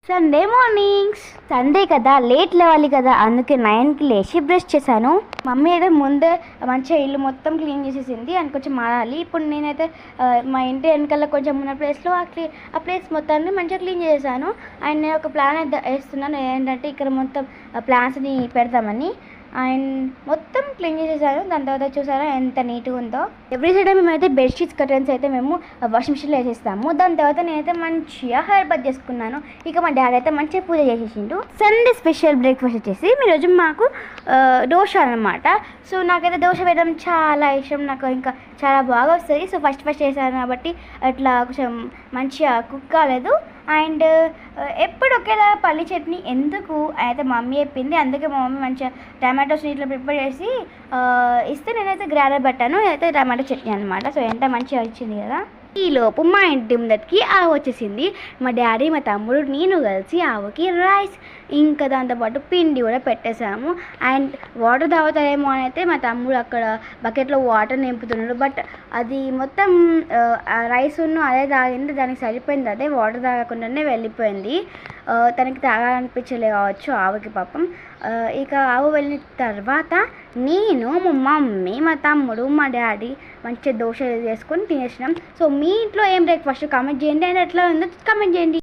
Sunday mornings. Sunday కదా, late లేవాలి కదా, అందుకే 9కి లేచి బ్రష్ చేశాను. మమ్మీ అయితే ముందే మంచిగా ఇల్లు మొత్తం క్లీన్ చేసేసింది అని కొంచెం మారాలి. ఇప్పుడు నేనైతే మా ఇంటి వెనకాల కొంచెం ఉన్న ప్లేస్లో ఆ ప్లేస్ మొత్తాన్ని మంచిగా క్లీన్ చేశాను. అండ్ నేను ఒక ప్లాన్ అయితే వేస్తున్నాను, ఏంటంటే ఇక్కడ మొత్తం ప్లాంట్స్ని పెడతామని. అండ్ మొత్తం క్లీన్ చేసేసాను. దాని తర్వాత చూసారా ఎంత నీట్గా ఉందో. ఎవ్రీ సండే మేమైతే బెడ్షీట్స్ కర్టెన్స్ అయితే మేము వాషింగ్ మిషన్లో వేసేస్తాము. దాని తర్వాత నేనైతే మంచిగా హెయిర్ బాత్ చేసుకున్నాను. ఇక మా డాడీ అయితే మంచిగా పూజ చేసేసిండు. సండే స్పెషల్ బ్రేక్ఫాస్ట్ వచ్చేసి ఈరోజు మాకు దోశ అనమాట. సో నాకైతే దోశ వేయడం చాలా ఇష్టం, నాకు ఇంకా చాలా బాగా వస్తుంది. సో ఫస్ట్ చేశాను కాబట్టి అట్లా కొంచెం మంచిగా కుక్ కాలేదు. అండ్ ఎప్పుడు ఒకేలా పల్లి చట్నీ ఎందుకు అయితే మమ్మీ చెప్పింది, అందుకే మా మమ్మీ మంచిగా టమాటోస్ ఇట్లా ప్రిపేర్ చేసి ఇస్తే నేనైతే గ్రైండర్ పెట్టాను. అయితే టమాటో చట్నీ అనమాట. సో ఎంత మంచిగా వచ్చింది కదా. ఈలోపు మా ఇంటి ముందరికి ఆవు వచ్చేసింది. మా డాడీ, మా తమ్ముడు, నేను కలిసి ఆవుకి రైస్ ఇంకా దాంతోపాటు పిండి కూడా పెట్టేశాము. అండ్ వాటర్ తాగుతారేమో అని అయితే మా తమ్ముడు అక్కడ బకెట్లో వాటర్ నింపుతున్నాడు. బట్ అది మొత్తం రైస్ అదే తాగింది, దానికి సరిపోయింది. అదే వాటర్ తాగకుండానే వెళ్ళిపోయింది. తనకి తాగాలనిపించలే కావచ్చు ఆవుకి పాపం. ఇక ఆవు వెళ్ళిన తర్వాత నేను, మా మమ్మీ, మా తమ్ముడు, మా డాడీ మంచిగా దోశ చేసుకొని తినేసినాం. సో మీ ఇంట్లో ఏం బ్రేక్ఫాస్ట్ కామెంట్ చేయండి, అండ్ ఎట్లా ఉందో కామెంట్ చేయండి.